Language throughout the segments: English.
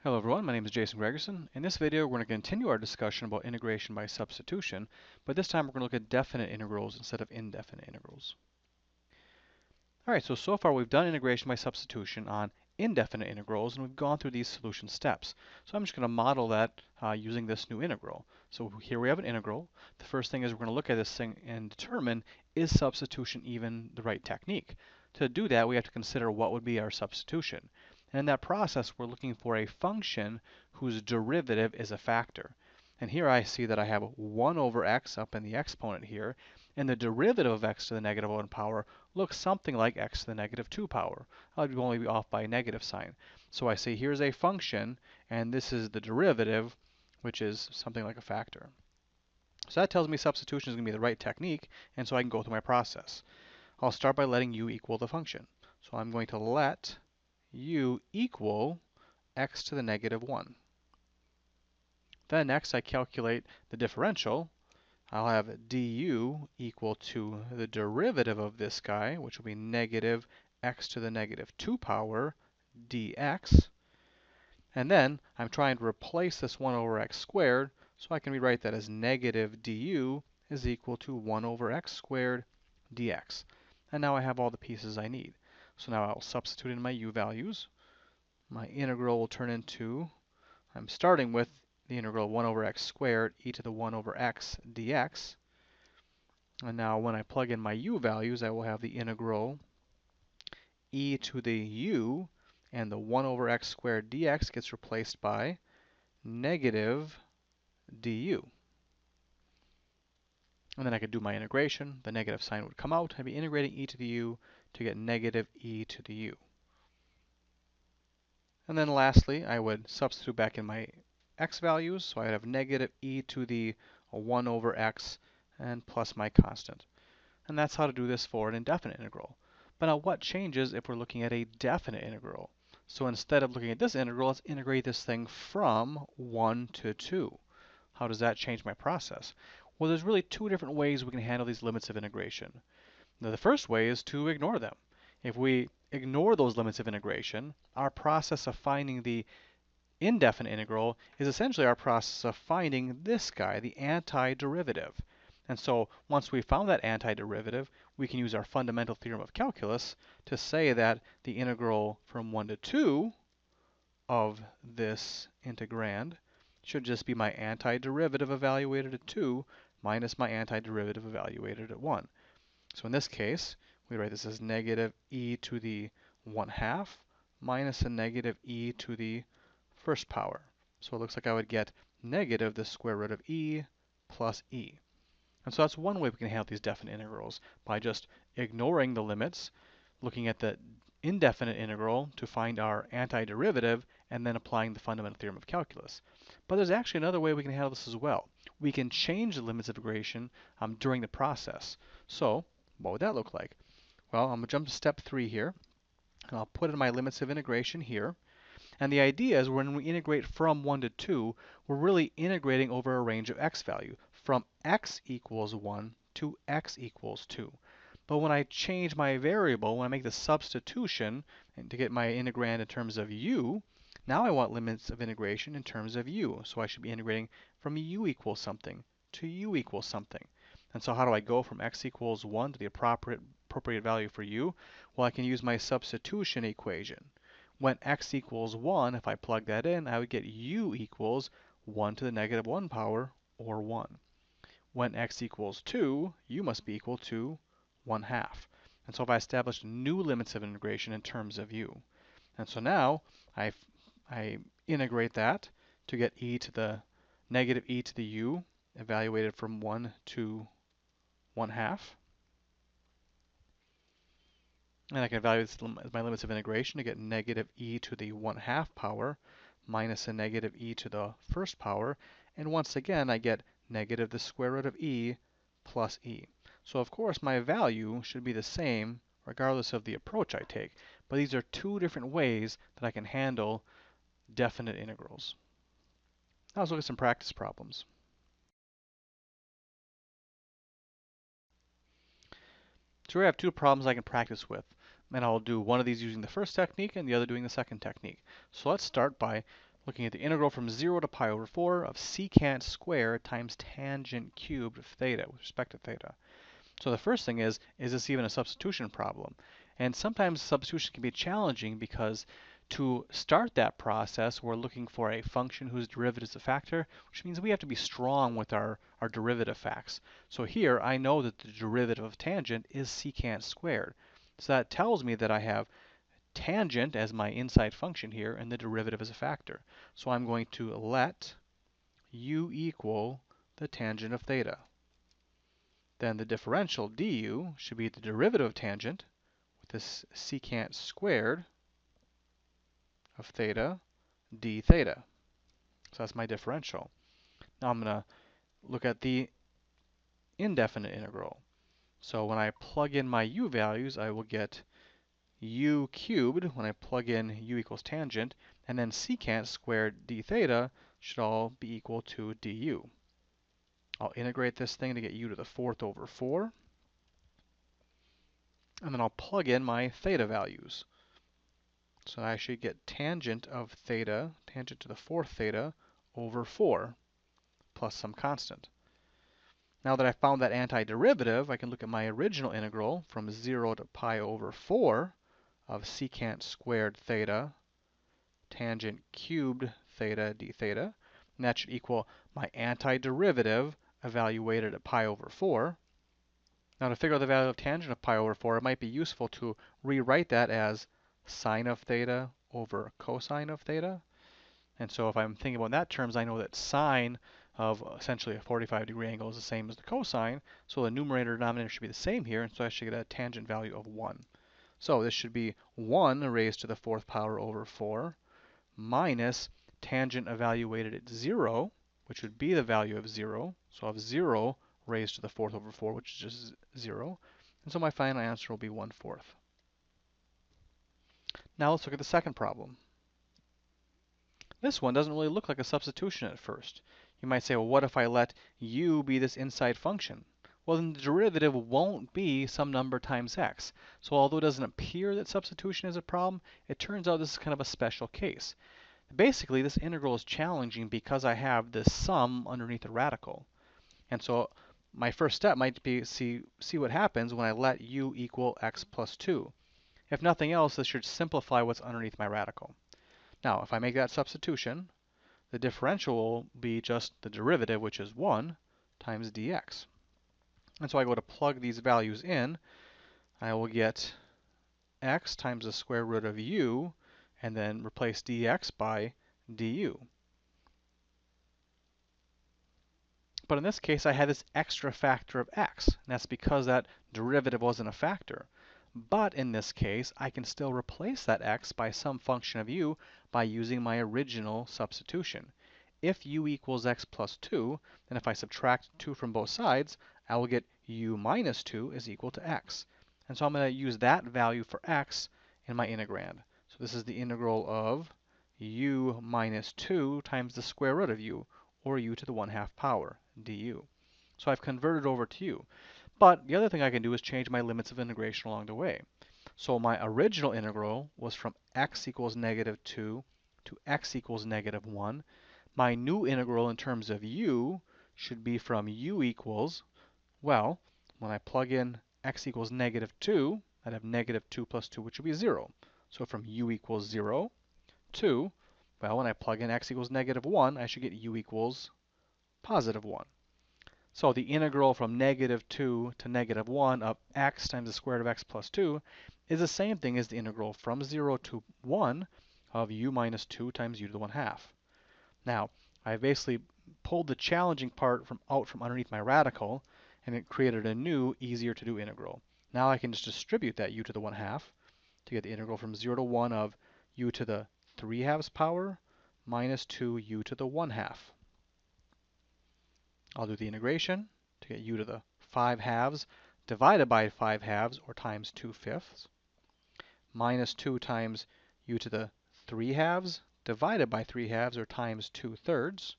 Hello everyone, my name is Jason Gregerson. In this video, we're going to continue our discussion about integration by substitution, but this time we're going to look at definite integrals instead of indefinite integrals. Alright, so far we've done integration by substitution on indefinite integrals, and we've gone through these solution steps. So I'm just going to model that using this new integral. So here we have an integral. The first thing is we're going to look at this thing and determine, is substitution even the right technique? To do that, we have to consider what would be our substitution. And in that process, we're looking for a function whose derivative is a factor. And here I see that I have 1 over x up in the exponent here, and the derivative of x to the negative 1 power looks something like x to the negative 2 power. I'd only be off by a negative sign. So I say here's a function, and this is the derivative, which is something like a factor. So that tells me substitution is going to be the right technique, and so I can go through my process. I'll start by letting u equal the function. So I'm going to let u equal x to the negative 1. Then next I calculate the differential. I'll have du equal to the derivative of this guy, which will be negative x to the negative 2 power dx. And then I'm trying to replace this 1 over x squared, so I can rewrite that as negative du is equal to 1 over x squared dx. And now I have all the pieces I need. So now I'll substitute in my u values. My integral will turn into, I'm starting with the integral 1 over x squared e to the 1 over x dx. And now when I plug in my u values, I will have the integral e to the u, and the 1 over x squared dx gets replaced by negative du. And then I could do my integration. The negative sign would come out. I'd be integrating e to the u to get negative e to the u. And then lastly, I would substitute back in my x values. So I'd have negative e to the 1 over x and plus my constant. And that's how to do this for an indefinite integral. But now what changes if we're looking at a definite integral? So instead of looking at this integral, let's integrate this thing from 1 to 2. How does that change my process? Well, there's really two different ways we can handle these limits of integration. Now, the first way is to ignore them. If we ignore those limits of integration, our process of finding the indefinite integral is essentially our process of finding this guy, the antiderivative. And so once we found that antiderivative, we can use our fundamental theorem of calculus to say that the integral from 1 to 2 of this integrand should just be my antiderivative evaluated at 2 minus my antiderivative evaluated at 1. So in this case, we write this as negative e to the 1/2 minus a negative e to the first power. So it looks like I would get negative the square root of e plus e. And so that's one way we can handle these definite integrals, by just ignoring the limits, looking at the indefinite integral to find our antiderivative, and then applying the fundamental theorem of calculus. But there's actually another way we can handle this as well. We can change the limits of integration during the process. So what would that look like? Well, I'm going to jump to step 3 here, and I'll put in my limits of integration here. And the idea is when we integrate from 1 to 2, we're really integrating over a range of x value, from x equals 1 to x equals 2. But when I change my variable, when I make the substitution and to get my integrand in terms of u, now I want limits of integration in terms of u. So I should be integrating from u equals something to u equals something. And so how do I go from x equals 1 to the appropriate value for u? Well, I can use my substitution equation. When x equals 1, if I plug that in, I would get u equals 1 to the negative 1 power, or 1. When x equals 2, u must be equal to 1/2. And so if I establish new limits of integration in terms of u. And so now I integrate that to get e to the negative e to the u, evaluated from 1 to 1/2. And I can evaluate my limits of integration to get negative e to the 1/2 power minus a negative e to the first power. And once again, I get negative the square root of e plus e. So of course, my value should be the same regardless of the approach I take. But these are two different ways that I can handle definite integrals. Now let's look at some practice problems. So we have two problems I can practice with. And I'll do one of these using the first technique and the other doing the second technique. So let's start by looking at the integral from 0 to pi over 4 of secant squared times tangent cubed of theta with respect to theta. So the first thing is this even a substitution problem? And sometimes substitution can be challenging because to start that process, we're looking for a function whose derivative is a factor, which means we have to be strong with our derivative facts. So here, I know that the derivative of tangent is secant squared. So that tells me that I have tangent as my inside function here, and the derivative is a factor. So I'm going to let u equal the tangent of theta. Then the differential du should be the derivative of tangent with this secant squared of theta d theta. So that's my differential. Now I'm going to look at the indefinite integral. So when I plug in my u values, I will get u cubed when I plug in u equals tangent, and then secant squared d theta should all be equal to du. I'll integrate this thing to get u to the 4th over 4, and then I'll plug in my theta values. So I should get tangent of theta, tangent to the 4th theta, over 4, plus some constant. Now that I found that antiderivative, I can look at my original integral from 0 to pi over 4 of secant squared theta, tangent cubed theta d theta, and that should equal my antiderivative evaluated at pi over 4. Now to figure out the value of tangent of pi over 4, it might be useful to rewrite that as sine of theta over cosine of theta. And so if I'm thinking about that terms, I know that sine of essentially a 45-degree angle is the same as the cosine, so the numerator and denominator should be the same here, and so I should get a tangent value of 1. So this should be 1 raised to the 4th power over 4 minus tangent evaluated at 0, which would be the value of 0. So I have 0 raised to the 4th over 4, which is just 0. And so my final answer will be 1/4. Now let's look at the second problem. This one doesn't really look like a substitution at first. You might say, well, what if I let u be this inside function? Well, then the derivative won't be some number times x. So although it doesn't appear that substitution is a problem, it turns out this is kind of a special case. Basically, this integral is challenging because I have this sum underneath the radical. And so my first step might be see what happens when I let u equal x plus 2. If nothing else, this should simplify what's underneath my radical. Now, if I make that substitution, the differential will be just the derivative, which is 1 times dx. And so I go to plug these values in. I will get x times the square root of u, and then replace dx by du. But in this case, I had this extra factor of x, and that's because that derivative wasn't a factor. But in this case, I can still replace that x by some function of u by using my original substitution. If u equals x plus 2, then if I subtract 2 from both sides, I will get u minus 2 is equal to x. And so I'm going to use that value for x in my integrand. So this is the integral of u minus 2 times the square root of u, or u to the 1/2 power, du. So I've converted over to u. But the other thing I can do is change my limits of integration along the way. So my original integral was from x equals negative 2 to x equals negative 1. My new integral in terms of u should be from u equals, well, when I plug in x equals negative 2, I'd have negative 2 plus 2, which would be 0. So from u equals 0 to, well, when I plug in x equals negative 1, I should get u equals positive 1. So the integral from negative 2 to negative 1 of x times the square root of x plus 2 is the same thing as the integral from 0 to 1 of u minus 2 times u to the 1/2. Now, I basically pulled the challenging part out from underneath my radical, and it created a new, easier to do integral. Now I can just distribute that u to the 1/2 to get the integral from 0 to 1 of u to the 3/2 power minus 2u to the 1/2. I'll do the integration to get u to the 5/2 divided by 5/2, or times 2/5, minus 2 times u to the 3/2 divided by 3/2, or times 2/3,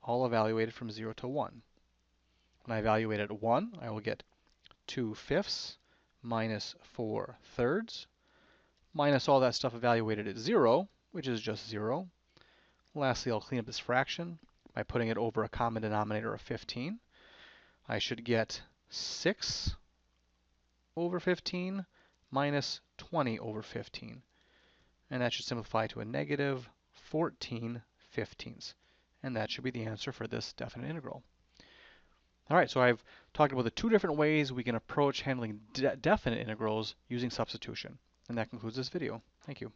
all evaluated from 0 to 1. When I evaluate at 1, I will get 2/5 minus 4/3, minus all that stuff evaluated at 0, which is just 0, Lastly, I'll clean up this fraction by putting it over a common denominator of 15. I should get 6 over 15 minus 20 over 15. And that should simplify to a negative 14 fifteenths. And that should be the answer for this definite integral. All right, so I've talked about the two different ways we can approach handling definite integrals using substitution. And that concludes this video. Thank you.